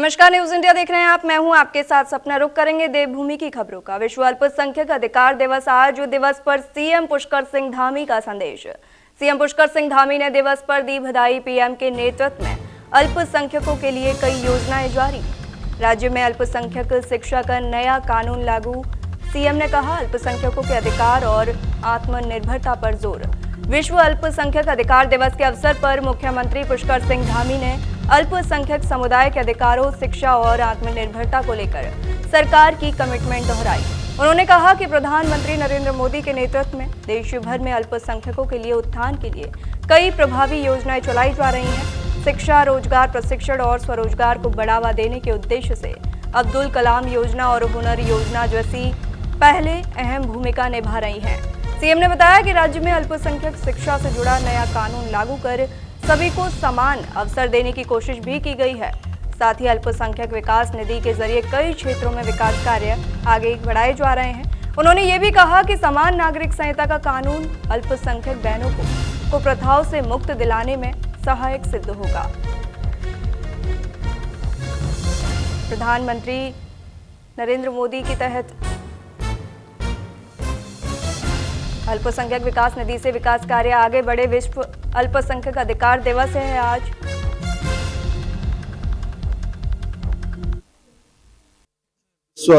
नमस्कार, news India देख रहे हैं आप। मैं हूं आपके साथ सपना। रुक करेंगे देवभूमि की खबरों का। विश्व अल्पसंख्यक अधिकार दिवस आज दिवस पर सीएम पुष्कर सिंह धामी का संदेश। सीएम पुष्कर सिंह धामी ने दिवस पर दी बधाई। पीएम के नेतृत्व में अल्पसंख्यकों के लिए कई योजनाएं जारी। राज्य में अल्पसंख्यक शिक्षा का नया कानून लागू। सीएम ने कहा अल्पसंख्यकों के अधिकार और आत्मनिर्भरता पर जोर। विश्व अल्पसंख्यक अधिकार दिवस के अवसर पर मुख्यमंत्री पुष्कर सिंह धामी ने अल्पसंख्यक समुदाय के अधिकारों, शिक्षा और आत्मनिर्भरता को लेकर सरकार की कमिटमेंट दोहराई। उन्होंने कहा कि प्रधानमंत्री नरेंद्र मोदी के नेतृत्व में देश भर में अल्पसंख्यकों के लिए उत्थान के लिए कई प्रभावी योजनाएं चलाई जा रही हैं। शिक्षा, रोजगार प्रशिक्षण और स्वरोजगार को बढ़ावा देने के उद्देश्य से अब्दुल कलाम योजना और हुनर योजना जैसी पहले अहम भूमिका निभा रही हैं। सीएम ने बताया कि राज्य में अल्पसंख्यक शिक्षा से जुड़ा नया कानून लागू कर सभी को समान अवसर देने की कोशिश भी की गई है। साथ ही अल्पसंख्यक विकास निधि के जरिए कई क्षेत्रों में विकास कार्य आगे बढ़ाए जा रहे हैं। उन्होंने ये भी कहा कि समान नागरिक संहिता का कानून अल्पसंख्यक बहनों को प्रथाओं से मुक्त दिलाने में सहायक सिद्ध होगा। प्रधानमंत्री नरेंद्र मोदी के तहत अल्पसंख्यक विकास निधि से विकास कार्य आगे बढ़े। विश्व अल्पसंख्यक अधिकार दिवस है आज। विश्व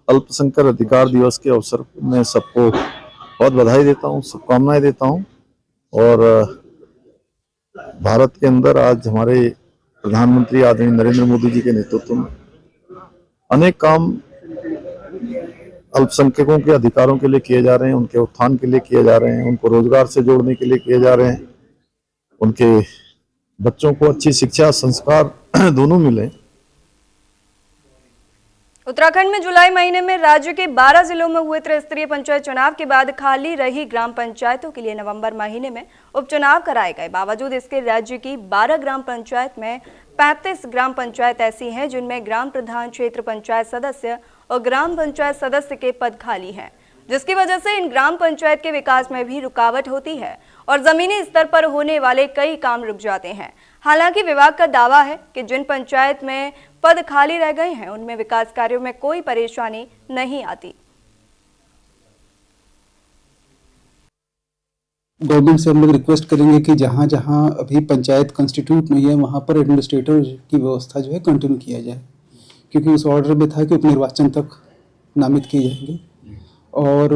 अल्पसंख्यक अधिकार दिवस के अवसर में सबको बहुत बधाई देता हूँ, शुभकामनाएं देता हूँ। और भारत के अंदर आज हमारे प्रधानमंत्री आदरणीय नरेंद्र मोदी जी के नेतृत्व में अनेक काम अल्पसंख्यकों के अधिकारों के लिए किए जा रहे हैं, उनके उत्थान के लिए किए जा रहे हैं, उनको रोजगार से जोड़ने के लिए किए जा रहे हैं, उनके बच्चों को अच्छी शिक्षा, संस्कार दोनों मिले। उत्तराखंड में जुलाई महीने में राज्य के 12 जिलों में हुए त्रिस्तरीय पंचायत चुनाव के बाद खाली रही ग्राम पंचायतों के लिए नवंबर महीने में उपचुनाव कराए गए। बावजूद इसके राज्य की 12 ग्राम पंचायत में 35 ग्राम पंचायत ऐसी हैं जिनमें ग्राम प्रधान, क्षेत्र पंचायत सदस्य और ग्राम पंचायत सदस्य के पद खाली हैं, जिसकी वजह से इन ग्राम पंचायत के विकास में भी रुकावट होती है और जमीनी स्तर पर होने वाले कई काम रुक जाते हैं। हालांकि विभाग का दावा है कि जिन पंचायत में पद खाली रह गए हैं उनमें विकास कार्यों में कोई परेशानी नहीं आती। गवर्नमेंट से हम लोग रिक्वेस्ट करेंगे कि जहाँ जहाँ अभी पंचायत कॉन्स्टिट्यूट नहीं है वहाँ पर एडमिनिस्ट्रेटर की व्यवस्था जो है कंटिन्यू किया जाए, क्योंकि उस ऑर्डर में था कि उपनिर्वाचन तक नामित किए जाएंगे। और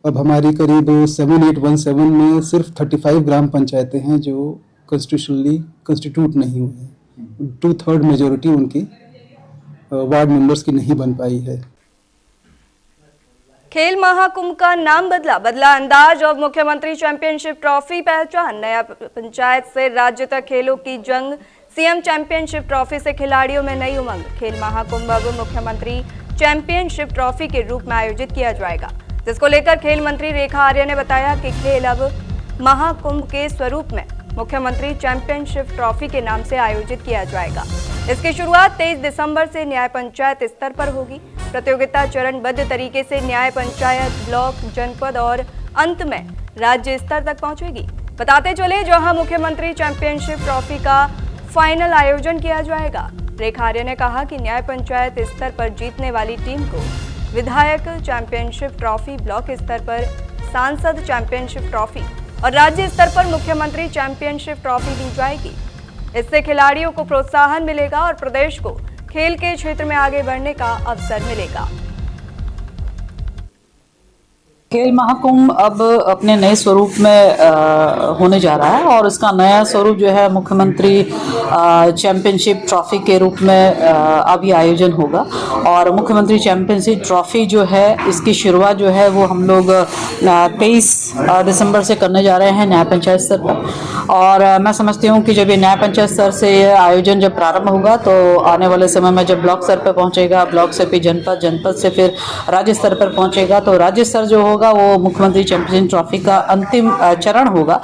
अब हमारी करीब 7817 में सिर्फ 35 ग्राम पंचायतें हैं जो कॉन्स्टिट्यूशनली कॉन्स्टिट्यूट नहीं हुई हैं। 2/3 मेजोरिटी उनकी वार्ड मेंबर्स की नहीं बन पाई है। खेल महाकुंभ का नाम बदला अंदाज और मुख्यमंत्री चैंपियनशिप ट्रॉफी पहचान। नया पंचायत से राज्य तक खेलों की जंग। सीएम चैंपियनशिप ट्रॉफी से खिलाड़ियों में नई उमंग। खेल महाकुंभ अब मुख्यमंत्री चैंपियनशिप ट्रॉफी के रूप में आयोजित किया जाएगा, जिसको लेकर खेल मंत्री रेखा आर्य ने बताया कि खेल अब महाकुंभ के स्वरूप में मुख्यमंत्री चैंपियनशिप ट्रॉफी के नाम से आयोजित किया जाएगा। इसकी शुरुआत 23 दिसंबर से न्याय पंचायत स्तर पर होगी। प्रतियोगिता चरणबद्ध तरीके से न्याय पंचायत, ब्लॉक, जनपद और अंत में राज्य स्तर तक पहुंचेगी। बताते चले जहां मुख्यमंत्री चैंपियनशिप ट्रॉफी का फाइनल आयोजन किया जाएगा। रेखा आर्य ने कहा कि न्याय पंचायत स्तर पर जीतने वाली टीम को विधायक चैंपियनशिप ट्रॉफी, ब्लॉक स्तर पर सांसद चैंपियनशिप ट्रॉफी और राज्य स्तर पर मुख्यमंत्री चैंपियनशिप ट्रॉफी दी जाएगी। इससे खिलाड़ियों को प्रोत्साहन मिलेगा और प्रदेश को खेल के क्षेत्र में आगे बढ़ने का अवसर मिलेगा। खेल महाकुंभ अब अपने नए स्वरूप में होने जा रहा है और इसका नया स्वरूप जो है मुख्यमंत्री चैंपियनशिप ट्रॉफी के रूप में अब ये आयोजन होगा। और मुख्यमंत्री चैंपियनशिप ट्रॉफी जो है इसकी शुरुआत जो है वो हम लोग 23 दिसंबर से करने जा रहे हैं न्याय पंचायत स्तर पर। और मैं समझती हूँ कि जब ये न्याय पंचायत स्तर से आयोजन जब प्रारंभ होगा तो आने वाले समय में जब ब्लॉक स्तर पर पहुँचेगा, ब्लॉक से फिर जनपद, जनपद से फिर राज्य स्तर पर पहुँचेगा, तो राज्य स्तर जो होगा वो मुख्यमंत्री चैंपियनशिप ट्रॉफी का अंतिम चरण होगा।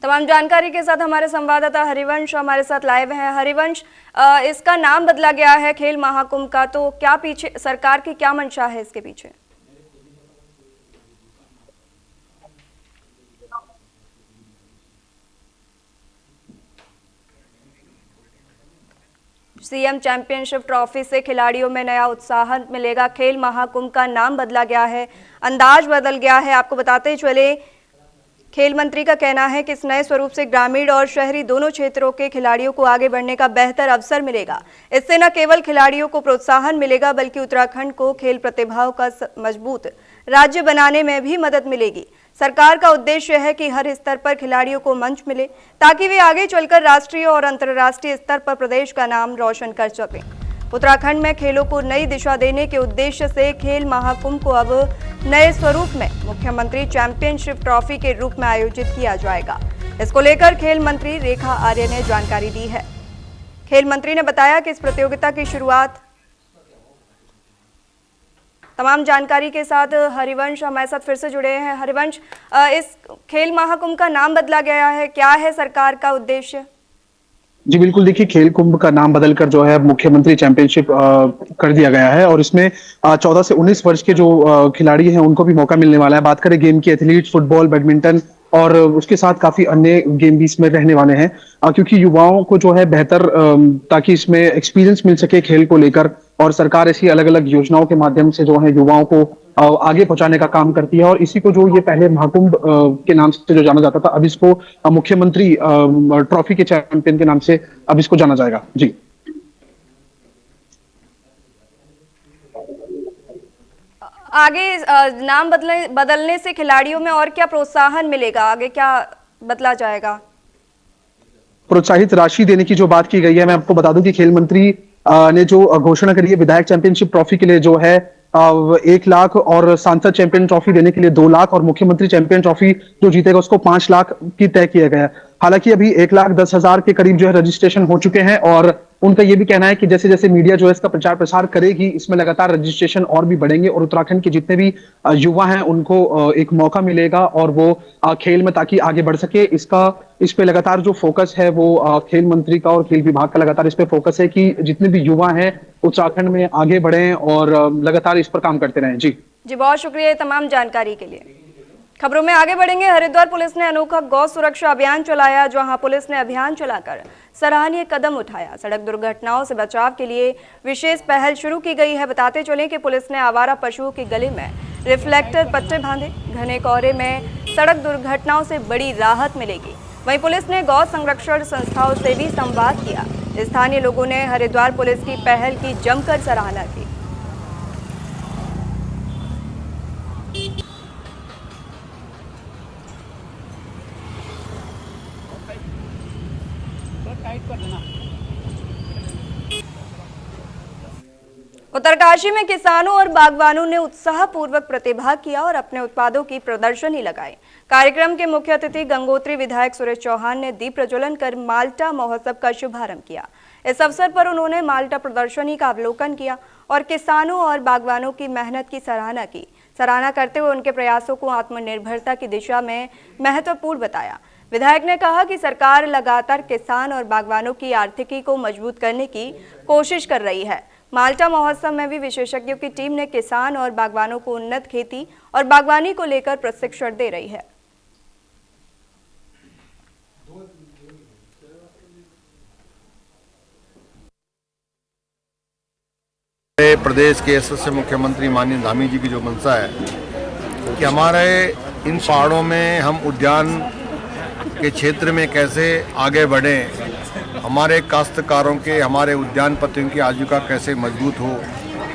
तमाम जानकारी के साथ हमारे संवाददाता हरिवंश हमारे साथ लाइव हैं। हरिवंश, इसका नाम बदला गया है खेल महाकुंभ का, तो क्या पीछे सरकार की क्या मंशा है इसके पीछे? सीएम चैंपियनशिप ट्रॉफी से खिलाड़ियों में नया उत्साह मिलेगा। खेल महाकुंभ का नाम बदला गया है, अंदाज बदल गया है। आपको बताते चले, खेल मंत्री का कहना है कि इस नए स्वरूप से ग्रामीण और शहरी दोनों क्षेत्रों के खिलाड़ियों को आगे बढ़ने का बेहतर अवसर मिलेगा। इससे न केवल खिलाड़ियों को प्रोत्साहन मिलेगा बल्कि उत्तराखंड को खेल प्रतिभाओं का मजबूत राज्य बनाने में भी मदद मिलेगी। सरकार का उद्देश्य है कि हर स्तर पर खिलाड़ियों को मंच मिले ताकि वे आगे चलकर राष्ट्रीय और अंतर्राष्ट्रीय स्तर पर प्रदेश का नाम रोशन कर सकें। उत्तराखंड में खेलों को नई दिशा देने के उद्देश्य से खेल महाकुंभ को अब नए स्वरूप में मुख्यमंत्री चैंपियनशिप ट्रॉफी के रूप में आयोजित किया जाएगा। इसको लेकर खेल मंत्री रेखा आर्य ने जानकारी दी है। खेल मंत्री ने बताया कि इस प्रतियोगिता की शुरुआत तमाम जानकारी के साथ हरिवंश हमारे साथ फिर से जुड़े हैं। हरिवंश, इस खेल महाकुंभ का नाम बदला गया है, क्या है सरकार का उद्देश्य? जी बिल्कुल, देखिए खेल कुंभ का नाम बदलकर जो है मुख्यमंत्री चैंपियनशिप कर दिया गया है और इसमें 14 से 19 वर्ष के जो खिलाड़ी हैं उनको भी मौका मिलने वाला है। बात करें गेम की, एथलीट्स, फुटबॉल, बैडमिंटन और उसके साथ काफी अन्य गेम भी इसमें रहने वाले हैं, क्योंकि युवाओं को जो है बेहतर ताकि इसमें एक्सपीरियंस मिल सके खेल को लेकर, और सरकार ऐसी अलग अलग योजनाओं के माध्यम से जो है युवाओं को आगे पहुंचाने का काम करती है। और इसी को जो ये पहले महाकुंभ के नाम से जो जाना जाता था, अब इसको मुख्यमंत्री ट्रॉफी के चैंपियन के नाम से अब इसको जाना जाएगा। जी आगे नाम बदलने से खिलाड़ियों में और क्या प्रोत्साहन मिलेगा, आगे क्या बदला जाएगा? प्रोत्साहित राशि देने की जो बात की गई है, मैं आपको बता दूं कि खेल मंत्री ने जो घोषणा करी है विधायक चैंपियनशिप ट्रॉफी के लिए जो है 1 लाख और सांसद चैंपियन ट्रॉफी देने के लिए 2 लाख और मुख्यमंत्री चैंपियन ट्रॉफी जो जीतेगा उसको 5 लाख की तय किया गया है। हालांकि अभी 1,10,000 के करीब जो है रजिस्ट्रेशन हो चुके हैं और उनका ये भी कहना है कि जैसे जैसे मीडिया जो है इसका प्रचार प्रसार करेगी, इसमें लगातार रजिस्ट्रेशन और भी बढ़ेंगे और उत्तराखंड के जितने भी युवा हैं उनको एक मौका मिलेगा और वो खेल में ताकि आगे बढ़ सके। इस पे लगातार जो फोकस है वो खेल मंत्री का और खेल विभाग का लगातार इस पे फोकस है कि जितने भी युवा हैं उत्तराखंड में आगे बढ़ें और लगातार इस पर काम करते रहें। जी बहुत शुक्रिया तमाम जानकारी के लिए। खबरों में आगे बढ़ेंगे। हरिद्वार पुलिस ने अनोखा गौ सुरक्षा अभियान चलाया, जहां पुलिस ने अभियान चलाकर सराहनीय कदम उठाया। सड़क दुर्घटनाओं से बचाव के लिए विशेष पहल शुरू की गई है। बताते चलें कि पुलिस ने आवारा पशुओं के गले में रिफ्लेक्टर पट्टे बांधे। घने कोहरे में सड़क दुर्घटनाओं से बड़ी राहत मिलेगी। वहीं पुलिस ने गौ संरक्षण संस्थाओं से भी संवाद किया। स्थानीय लोगों ने हरिद्वार पुलिस की पहल की जमकर सराहना की। उत्तरकाशी में किसानों और बागवानों ने उत्साहपूर्वक प्रतिभाग किया और अपने उत्पादों की प्रदर्शनी लगाई। कार्यक्रम के मुख्य अतिथि गंगोत्री विधायक सुरेश चौहान ने दीप प्रज्वलन कर माल्टा महोत्सव का शुभारंभ किया। इस अवसर पर उन्होंने माल्टा प्रदर्शनी का अवलोकन किया और किसानों और बागवानों की मेहनत की सराहना की। सराहना करते हुए उनके प्रयासों को आत्मनिर्भरता की दिशा में महत्वपूर्ण बताया। विधायक ने कहा कि सरकार लगातार किसान और बागवानों की आर्थिकी को मजबूत करने की कोशिश कर रही है। माल्टा महोत्सव में भी विशेषज्ञों की टीम ने किसान और बागवानों को उन्नत खेती और बागवानी को लेकर प्रशिक्षण दे रही है। प्रदेश के यशस्वी मुख्यमंत्री माननीय धामी जी की जो मंशा है कि हमारे इन पहाड़ों में हम उद्यान के क्षेत्र में कैसे आगे बढ़ें, हमारे काश्तकारों के, हमारे उद्यानपतियों की आजीविका कैसे मजबूत हो,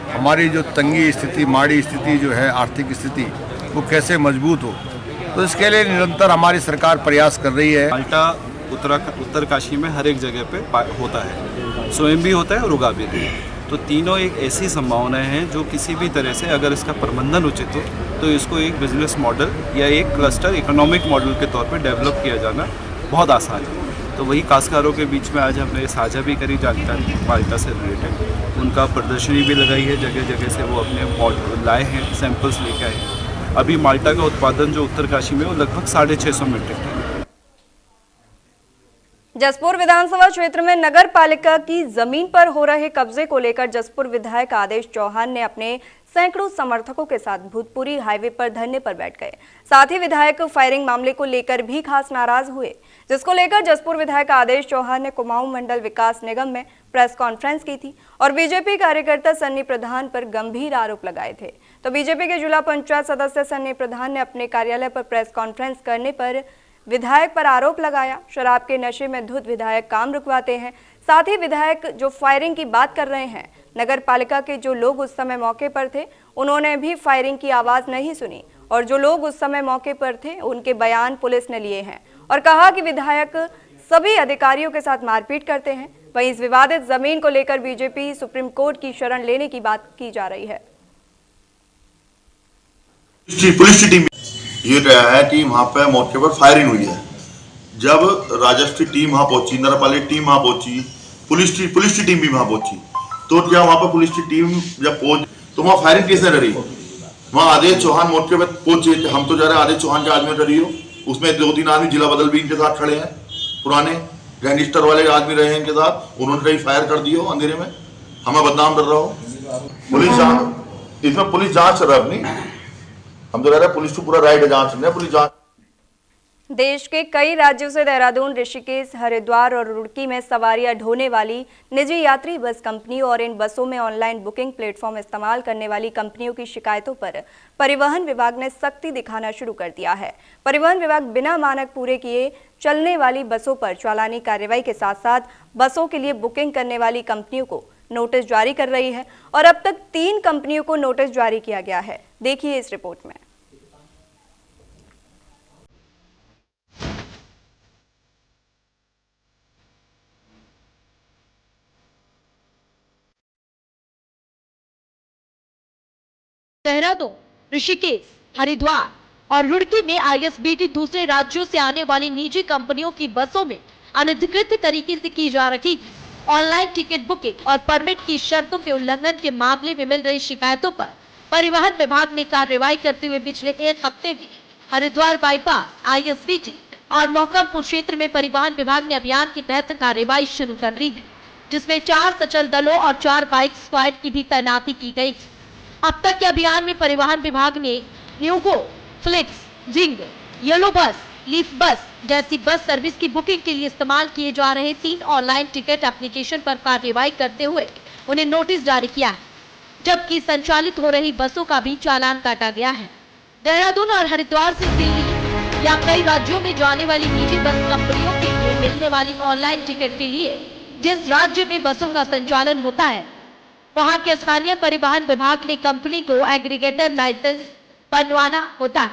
हमारी जो तंगी स्थिति, माड़ी स्थिति जो है आर्थिक स्थिति, वो कैसे मजबूत हो, तो इसके लिए निरंतर हमारी सरकार प्रयास कर रही है। माल्टा उत्तरकाशी में हर एक जगह पे होता है, स्वयं भी होता है और उगा भी है। तो तीनों एक ऐसी संभावनाएं हैं जो किसी भी तरह से अगर इसका प्रबंधन उचित हो तो इसको एक बिजनेस मॉडल या एक क्लस्टर इकोनॉमिक मॉडल के तौर पे डेवलप किया जाना बहुत आसान है। तो वही काश्तकारों के बीच में आज हमने साझा भी करी जानकारी माल्टा से रिलेटेड। उनका प्रदर्शनी भी लगाई है, जगह जगह से वो अपने मॉडल लाए हैं, सैंपल्स लेके आए हैं। अभी माल्टा का उत्पादन जो उत्तरकाशी में वो लगभग 650 मीट्रिक टन। जसपुर विधानसभा क्षेत्र में नगर पालिका की जमीन पर हो रहे कब्जे को लेकर जसपुर विधायक आदेश चौहान ने अपने सैकड़ों समर्थकों के साथ भूतपुरी हाईवे पर धरने पर बैठ गए। साथ ही विधायक फायरिंग मामले को लेकर भी खास नाराज हुए। जिसको लेकर जसपुर विधायक आदेश चौहान ने कुमाऊं मंडल विकास निगम में प्रेस कॉन्फ्रेंस की थी और बीजेपी कार्यकर्ता सन्नी प्रधान पर गंभीर आरोप लगाए थे। तो बीजेपी के जिला पंचायत सदस्य सन्नी प्रधान ने अपने कार्यालय पर प्रेस कॉन्फ्रेंस करने पर विधायक पर आरोप लगाया। शराब के नशे में धुत विधायक काम रुकवाते हैं। साथ ही विधायक जो फायरिंग की बात कर रहे हैं, नगर पालिका के जो लोग उस समय मौके पर थे उन्होंने भी फायरिंग की आवाज नहीं सुनी और जो लोग उस समय मौके पर थे उनके बयान पुलिस ने लिए हैं और कहा कि विधायक सभी अधिकारियों के साथ मारपीट करते हैं। वहीं इस विवादित जमीन को लेकर बीजेपी सुप्रीम कोर्ट की शरण लेने की बात की जा रही है। पुलिस की टीम ये रहा है कि वहां पर मौके पर फायरिंग हुई है। जब राजस्व की टीम वहां पहुंची, नगरपालिका टीम वहां पहुंची, पुलिस की टीम भी वहां पहुंची, तो क्या वहां पर पुलिस की टीम जब पहुंच तो वहां फायरिंग किसने डरी? वहां आदेश चौहान मौके पर पहुंचे कि हम तो जा रहे हैं, आदेश चौहान के आदमी डरी हो। उसमें 2-3 आदमी जिला बदल भी इनके साथ खड़े हैं, पुराने गैंगस्टर वाले आदमी रहे हैं इनके साथ, उन्होंने कहीं फायर कर दिया हो अंधेरे में, हमें बदनाम कर रहा हो। पुलिस जांच, इसमें पुलिस जांच कर रहा है अपनी, हम तो कह रहे हैं पुलिस को पूरा राइट है जांच करने, पुलिस जांच। देश के कई राज्यों से देहरादून, ऋषिकेश, हरिद्वार और रुड़की में सवारियां ढोने वाली निजी यात्री बस कंपनियों और इन बसों में ऑनलाइन बुकिंग प्लेटफॉर्म इस्तेमाल करने वाली कंपनियों की शिकायतों पर परिवहन विभाग ने सख्ती दिखाना शुरू कर दिया है। परिवहन विभाग बिना मानक पूरे किए चलने वाली बसों पर चालानी कार्रवाई के साथ साथ बसों के लिए बुकिंग करने वाली कंपनियों को नोटिस जारी कर रही है और अब तक 3 कंपनियों को नोटिस जारी किया गया है। देखिए इस रिपोर्ट में। देहरादून, ऋषिकेश, हरिद्वार और रुड़की में आईएसबीटी दूसरे राज्यों से आने वाली निजी कंपनियों की बसों में अनधिकृत तरीके से की जा रही ऑनलाइन टिकट बुकिंग और परमिट की शर्तों के उल्लंघन के मामले में मिल रही शिकायतों पर परिवहन विभाग ने कार्रवाई करते हुए पिछले 1 हफ्ते में हरिद्वार बाईपास, आईएसबीटी और मौकापुर क्षेत्र में परिवहन विभाग ने अभियान के तहत कार्रवाई शुरू कर दी है, जिसमें 4 सचल दलों और 4 बाइक स्क्वाड की भी तैनाती की गई। अब तक के अभियान में परिवहन विभाग ने न्यूगो, फ्लिक्स, जिंग, येलो बस, लीफ बस जैसी बस सर्विस की बुकिंग के लिए इस्तेमाल किए जा रहे 3 ऑनलाइन टिकट एप्लीकेशन पर कार्रवाई करते हुए उन्हें नोटिस जारी किया है, जबकि संचालित हो रही बसों का भी चालान काटा गया है। देहरादून और हरिद्वार से दिल्ली या कई राज्यों में जाने वाली निजी बस कंपनियों के लिए मिलने वाली ऑनलाइन टिकट के लिए जिस राज्य में बसों का संचालन होता है वहां के स्थानीय परिवहन विभाग ने कंपनी को एग्रीगेटर लाइसेंस बनवाना होता है,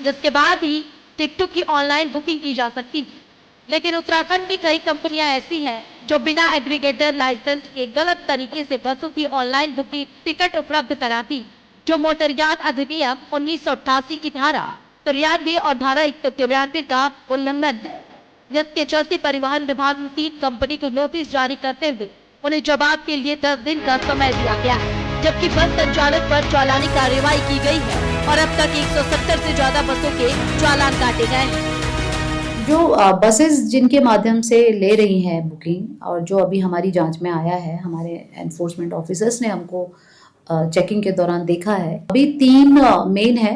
जिसके बाद ही टिकटों की ऑनलाइन बुकिंग की जा सकती है। लेकिन उत्तराखंड में कई कंपनियां ऐसी हैं जो बिना एग्रीगेटर लाइसेंस के गलत तरीके से बसों की ऑनलाइन बुकिंग टिकट उपलब्ध कराती, जो मोटरयान अधिनियम 1988 की धारा 93 और धारा 193 का उल्लंघन है, जिसके चलते परिवहन विभाग ने 3 कंपनी को नोटिस जारी करते हुए उन्हें जवाब के लिए 10 दिन का समय दिया गया है, जबकि बस संचालक पर चालानी कार्रवाई की गई है और अब तक 170 से ज्यादा बसों के चालान काटे गए हैं। जो बसेस जिनके माध्यम से ले रही हैं बुकिंग और जो अभी हमारी जांच में आया है, हमारे एनफोर्समेंट ऑफिसर्स ने हमको चेकिंग के दौरान देखा है, अभी 3 मेन है,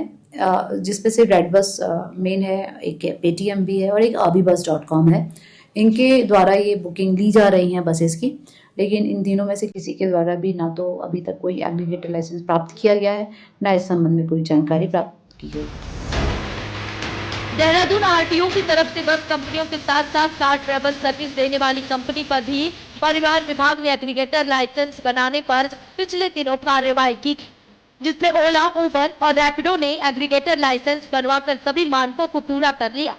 जिसपे से रेड बस मेन है, एक पेटीएम भी है और एक abibus.com है। इनके द्वारा ये बुकिंग ली जा रही हैं बसेस की, लेकिन इन तीनों में से किसी के द्वारा भी ना तो अभी तक कोई एग्रीगेटर लाइसेंस प्राप्त किया गया है, ना इस संबंध में कोई जानकारी प्राप्त की गई। देहरादून आरटीओ की तरफ से बस कंपनियों के साथ साथ कार ट्रैवल सर्विस देने वाली कंपनी पर भी परिवहन विभाग ने एग्रीगेटर लाइसेंस बनाने पर पिछले दिनों कार्रवाई की, जिसमें ओला, उबर और रैपिडो ने एग्रीगेटर लाइसेंस बनवाकर सभी मानकों को पूरा कर लिया।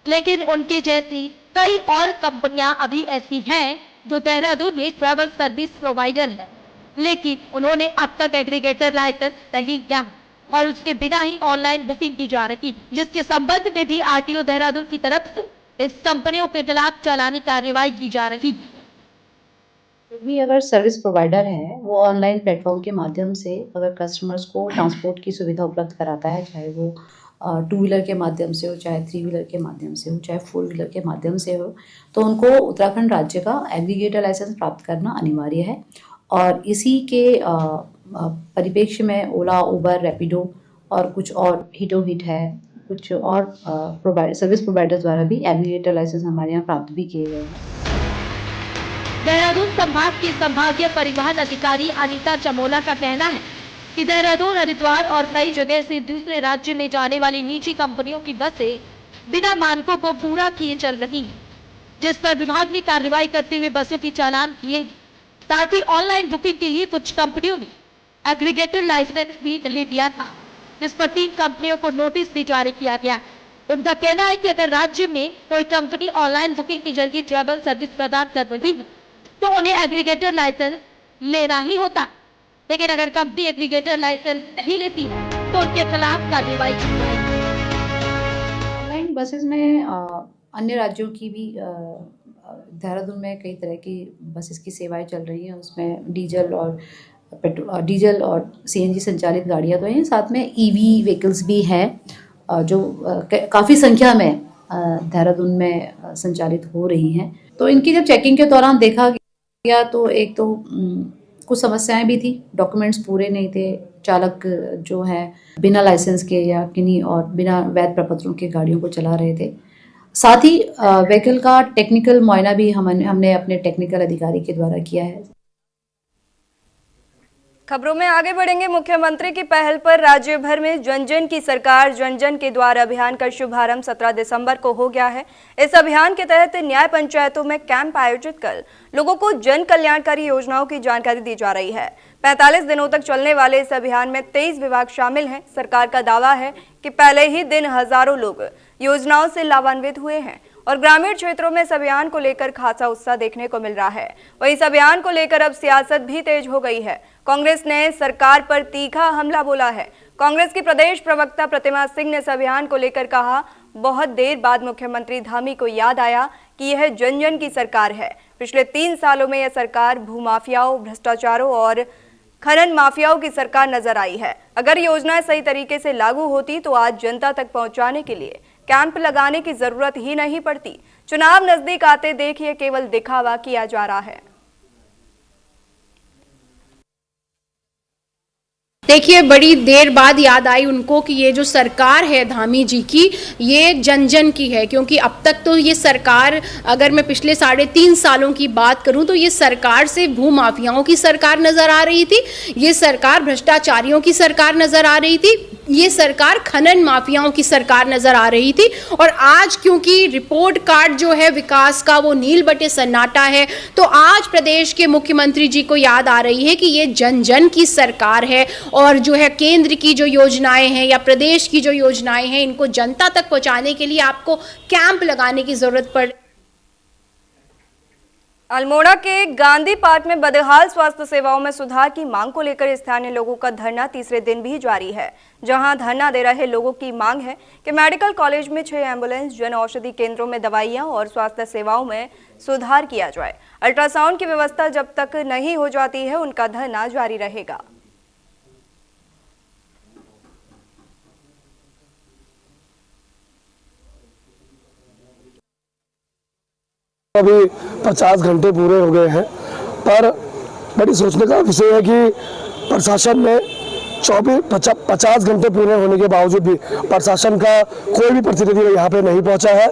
लेकिन उनके जैसी कई और कंपनियां अभी ऐसी हैं जो देहरादून में ट्रैवल सर्विस प्रोवाइडर है, लेकिन उन्होंने अब तक एग्रीगेटर लाइसेंस नहीं किया और उसके बिना ही ऑनलाइन बुकिंग की जा रही, जिसके संबंध में भी आरटीओ देहरादून की तरफ से इस कंपनियों के खिलाफ चालानी कार्रवाई की जा रही। भी अगर सर्विस प्रोवाइडर है वो ऑनलाइन प्लेटफॉर्म के माध्यम से अगर कस्टमर्स को ट्रांसपोर्ट की सुविधा उपलब्ध कराता है, चाहे वो 2 व्हीलर के माध्यम से हो, चाहे 3 व्हीलर के माध्यम से हो, चाहे 4 व्हीलर के माध्यम से हो, तो उनको उत्तराखंड राज्य का एग्रीगेटर लाइसेंस प्राप्त करना अनिवार्य है। और इसी के परिप्रेक्ष्य में ओला, उबर, रैपिडो और कुछ और हिटो हिट है, कुछ और सर्विस प्रोवाइडर्स द्वारा भी एग्रीगेटर लाइसेंस हमारे यहाँ प्राप्त भी किए गए हैं। देहरादून संभाग की संभागीय परिवहन अधिकारी अनीता चमोला का कहना है कि देहरादून, हरिद्वार और कई जगह से दूसरे राज्य में जाने वाली निजी कंपनियों की बसें बिना मानकों को पूरा किए चल रही हैं, जिस पर विभाग ने कार्रवाई करते हुए बसों की चालान किए। साथ ही ऑनलाइन बुकिंग के लिए कुछ कंपनियों ने एग्रीगेटर लाइसेंस भी नहीं दिया था, जिस पर 3 कंपनियों को नोटिस भी जारी किया गया। उनका कहना है कि अगर राज्य में कोई कंपनी ऑनलाइन बुकिंग के जरिए ट्रैवल सर्विस प्रदान कर रही है तो उन्हें एग्रीगेटर लाइसेंस लेना ही होता, लेकिन अगर कंपनी एग्रीगेटर लाइसेंस नहीं लेती तो उनके खिलाफ कार्रवाई की जाएगी। ऑनलाइन बसेस में अन्य राज्यों की भी देहरादून में कई तरह की बसेस की सेवाएं चल रही हैं। उसमें डीजल और सीएनजी संचालित गाड़ियां तो हैं, साथ में ईवी व्हीकल्स भी हैं जो काफ़ी संख्या में देहरादून में संचालित हो रही हैं। तो इनकी जब चेकिंग के दौरान देखा गया तो एक तो कुछ समस्याएं भी थी, डॉक्यूमेंट्स पूरे नहीं थे, चालक जो है बिना लाइसेंस के या किन्हीं और बिना वैध प्रपत्रों के गाड़ियों को चला रहे थे। साथ ही व्हीकल का टेक्निकल मुआयना भी हमने अपने टेक्निकल अधिकारी के द्वारा किया है। खबरों में आगे बढ़ेंगे। मुख्यमंत्री की पहल पर राज्य भर में जन जन की सरकार जन जन के द्वार अभियान का शुभारंभ 17 दिसंबर को हो गया है। इस अभियान के तहत न्याय पंचायतों में कैंप आयोजित कर लोगों को जन कल्याणकारी योजनाओं की जानकारी दी जा रही है। 45 दिनों तक चलने वाले इस अभियान में 23 विभाग शामिल हैं। सरकार का दावा है कि पहले ही दिन हजारों लोग योजनाओं से लाभान्वित हुए हैं और ग्रामीण क्षेत्रों में इस अभियान को लेकर खासा उत्साह देखने को मिल रहा है। वहीं इस अभियान को लेकर अब सियासत भी तेज हो गई है। कांग्रेस ने सरकार पर तीखा हमला बोला है। कांग्रेस की प्रदेश प्रवक्ता प्रतिमा सिंह ने इस अभियान को लेकर कहा, बहुत देर बाद मुख्यमंत्री धामी को याद आया कि यह जन जन की सरकार है। पिछले 3 सालों में यह सरकार भूमाफियाओं, भ्रष्टाचारों और खनन माफियाओं की सरकार नजर आई है। अगर योजनाएं सही तरीके से लागू होती तो आज जनता तक पहुंचाने के लिए कैंप लगाने की जरूरत ही नहीं पड़ती। चुनाव नजदीक आते देखिए केवल दिखावा किया जा रहा है। देखिए, बड़ी देर बाद याद आई उनको कि ये जो सरकार है धामी जी की, ये जन जन की है। क्योंकि अब तक तो ये सरकार, अगर मैं पिछले 3.5 सालों की बात करूं तो ये सरकार से भूमाफियाओं की सरकार नजर आ रही थी, ये सरकार भ्रष्टाचारियों की सरकार नजर आ रही थी, ये सरकार खनन माफियाओं की सरकार नजर आ रही थी। और आज क्योंकि रिपोर्ट कार्ड जो है विकास का वो नील बटे सन्नाटा है, तो आज प्रदेश के मुख्यमंत्री जी को याद आ रही है कि ये जन जन की सरकार है और जो है केंद्र की जो योजनाएं हैं या प्रदेश की जो योजनाएं हैं, इनको जनता तक पहुंचाने के लिए आपको कैंप लगाने की जरूरत पड़। अल्मोड़ा के गांधी पार्क में बदहाल स्वास्थ्य सेवाओं में सुधार की मांग को लेकर स्थानीय लोगों का धरना तीसरे दिन भी जारी है। जहां धरना दे रहे लोगों की मांग है कि मेडिकल कॉलेज में 6 एम्बुलेंस, जन औषधि केंद्रों में दवाइयां और स्वास्थ्य सेवाओं में सुधार किया जाए। अल्ट्रासाउंड की व्यवस्था जब तक नहीं हो जाती है उनका धरना जारी रहेगा। अभी 50 घंटे पूरे हो गए हैं, पर बड़ी सोचने का विषय है कि प्रशासन ने 50 घंटे पूरे होने के बावजूद भी प्रशासन का कोई भी प्रतिनिधि यहाँ पे नहीं पहुँचा है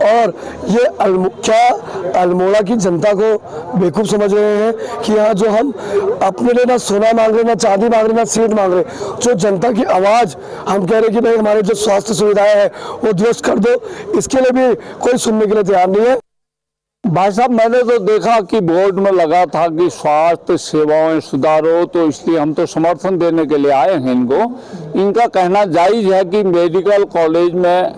और ये अल्मोड़ा की जनता को बेवकूफ़ समझ रहे हैं कि यहाँ जो हम अपने लिए ना सोना मांग रहे, ना चांदी मांग रहे, ना सीट मांग रहे, जो जनता की आवाज़ हम कह रहे कि भाई हमारे जो स्वास्थ्य सुविधाएं हैं वो दुरुस्त कर दो, इसके लिए भी कोई सुनने के लिए तैयार नहीं है। भाई साहब, मैंने तो देखा कि बोर्ड में लगा था कि स्वास्थ्य सेवाएं सुधारो, तो इसलिए हम तो समर्थन देने के लिए आए हैं इनको। इनका कहना जायज़ है कि मेडिकल कॉलेज में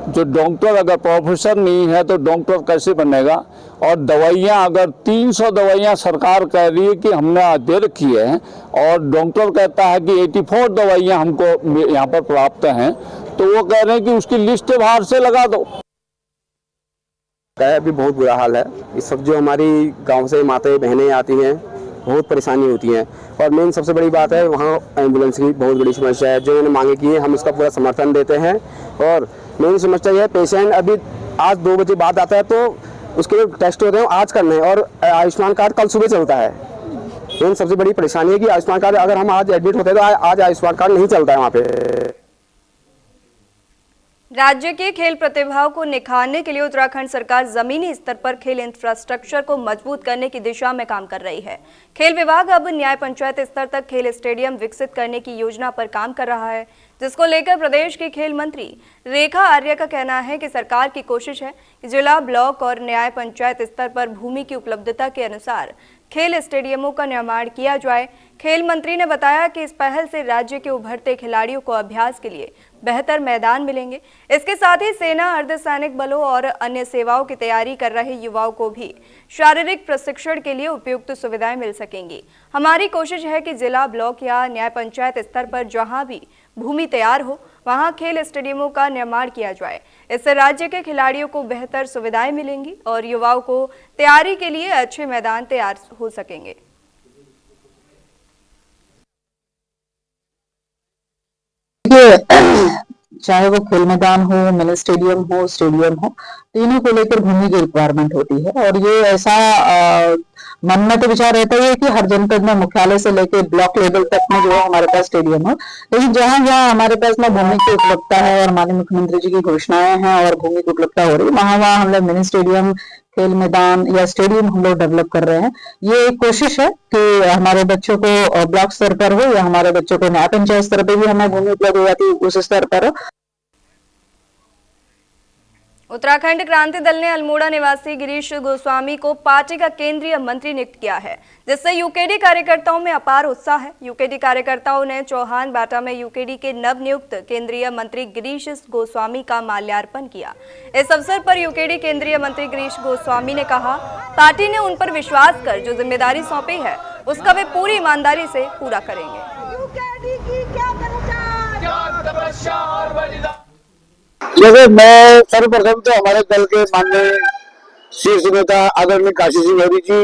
जो डॉक्टर अगर प्रोफेसर नहीं है तो डॉक्टर कैसे बनेगा, और दवाइयाँ अगर 300 दवाइयाँ सरकार कह रही है कि हमने दे रखी है और डॉक्टर कहता है कि 84 दवाइयाँ हमको यहाँ पर प्राप्त हैं, तो वो कह रहे हैं कि उसकी लिस्ट बाहर से लगा दो। अभी बहुत बुरा हाल है। इस सब जो हमारी गांव से माताएं बहनें आती हैं बहुत परेशानी होती है और मेन सबसे बड़ी बात है वहाँ एम्बुलेंस की बहुत बड़ी समस्या है। जो उन्होंने मांगे की है हम इसका पूरा समर्थन देते हैं और मेन समस्या यह है पेशेंट अभी आज 2 बजे बाद आता है तो उसके लिए टेस्ट होते हैं आज करने और आयुष्मान कार्ड कल सुबह चलता है। मेन सबसे बड़ी परेशानी है कि आयुष्मान कार्ड अगर हम आज एडमिट होते हैं तो आज आयुष्मान कार्ड नहीं चलता है वहाँ पे। राज्य के खेल प्रतिभाओं को निखारने के लिए उत्तराखंड सरकार जमीनी स्तर पर खेल इंफ्रास्ट्रक्चर को मजबूत करने की दिशा में काम कर रही है। खेल विभाग अब न्याय पंचायत स्तर तक खेल स्टेडियम विकसित करने की योजना पर काम कर रहा है, जिसको लेकर प्रदेश की खेल मंत्री रेखा आर्य का कहना है कि सरकार की कोशिश है कि जिला, ब्लॉक और न्याय पंचायत स्तर पर भूमि की उपलब्धता के अनुसार खेल स्टेडियमों का निर्माण किया जाए। खेल मंत्री ने बताया कि इस पहल से राज्य के उभरते खिलाड़ियों को अभ्यास के लिए बेहतर मैदान मिलेंगे। इसके साथ ही सेना, अर्धसैनिक बलों और अन्य सेवाओं की तैयारी कर रहे युवाओं को भी शारीरिक प्रशिक्षण के लिए उपयुक्त सुविधाएं मिल सकेंगी। हमारी कोशिश है कि जिला, ब्लॉक या न्याय पंचायत स्तर पर जहां भी भूमि तैयार हो वहां खेल स्टेडियमों का निर्माण किया जाए। इससे राज्य के खिलाड़ियों को बेहतर सुविधाएं मिलेंगी और युवाओं को तैयारी के लिए अच्छे मैदान तैयार हो सकेंगे। चाहे वो खेल मैदान हो, मिनी स्टेडियम हो, स्टेडियम हो, तीनों को लेकर भूमि की रिक्वायरमेंट होती है। और ये ऐसा मन में तो विचार रहता ही है कि हर जनपद में मुख्यालय से लेकर ब्लॉक लेवल तक में जो है हमारे पास स्टेडियम हो, लेकिन जहां जहां हमारे पास में भूमि की उपलब्धता है और माननीय मुख्यमंत्री जी की घोषणाएं हैं और भूमि की उपलब्धता हो रही है, वहां वहां हम लोग मिनी स्टेडियम, खेल मैदान या स्टेडियम हम लोग डेवलप कर रहे हैं। ये एक कोशिश है कि हमारे बच्चों को ब्लॉक स्तर पर हो या हमारे बच्चों को न्याय पंचायत स्तर पर भी हमें भूमि उपलब्ध हो जाती है, उस स्तर पर हो। उत्तराखंड क्रांति दल ने अल्मोड़ा निवासी गिरीश गोस्वामी को पार्टी का केंद्रीय मंत्री नियुक्त किया है, जिससे यूकेडी कार्यकर्ताओं में अपार उत्साह है। यूकेडी कार्यकर्ताओं ने चौहान बाटा में यूकेडी के नवनियुक्त केंद्रीय मंत्री गिरीश गोस्वामी का माल्यार्पण किया। इस अवसर पर यूकेडी केंद्रीय मंत्री गिरीश गोस्वामी ने कहा, पार्टी ने उन पर विश्वास कर जो जिम्मेदारी सौंपी है उसका वे पूरी ईमानदारी से पूरा करेंगे। जैसे मैं सर्वप्रथम तो हमारे दल के माननीय शीर्ष नेता आदरणीय काशी सिंह हरी जी,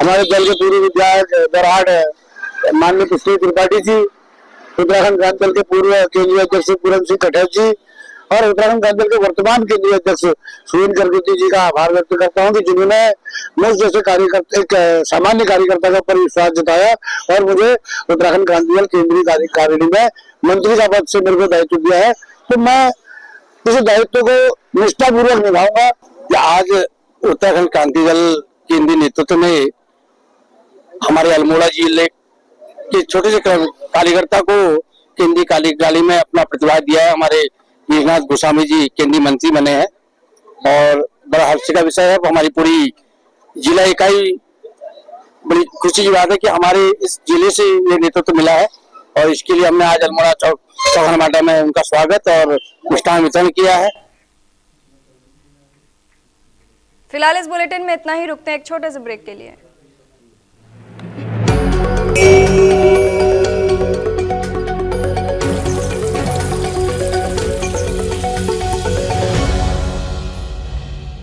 हमारे दल के पूर्व विधायक बरहाट माननीय कृष्ण त्रिपाठी जी, उत्तराखंड क्रांति दल के पूर्व केंद्रीय अध्यक्ष पूरन सिंह कठेर जी और उत्तराखंड क्रांति दल के वर्तमान केंद्रीय अध्यक्ष सुरेंद्र करगती जी का आभार व्यक्त करता हूँ कि जिन्होंने मुझ जैसे कार्यकर्ता, एक सामान्य कार्यकर्ता का पर विश्वास जताया और मुझे उत्तराखंड क्रांति दल केंद्रीय कार्यकारिणी में मंत्री का पद से मेरे को दायित्व दिया है। तो मैं इस दायित्व को निष्ठापूर्वक निभाऊंगा। आज उत्तराखंड क्रांति दल केंद्रीय नेतृत्व में हमारे अल्मोड़ा जिले के छोटे से कार्यकर्ता को केंद्रीय कार्यकारिणी में अपना प्रतिभा दिया है। हमारे गिरीश गोस्वामी जी केंद्रीय मंत्री बने हैं और बड़ा हर्ष का विषय है। हमारी पूरी जिला इकाई बड़ी खुशी की बात है कि हमारे इस जिले से ये नेतृत्व मिला है और इसके लिए हमने आज अल्मोड़ा चौहान बाटा में उनका स्वागत और मिष्ठान वितरण किया है। फिलहाल इस बुलेटिन में इतना ही, रुकते हैं एक छोटे से ब्रेक के लिए।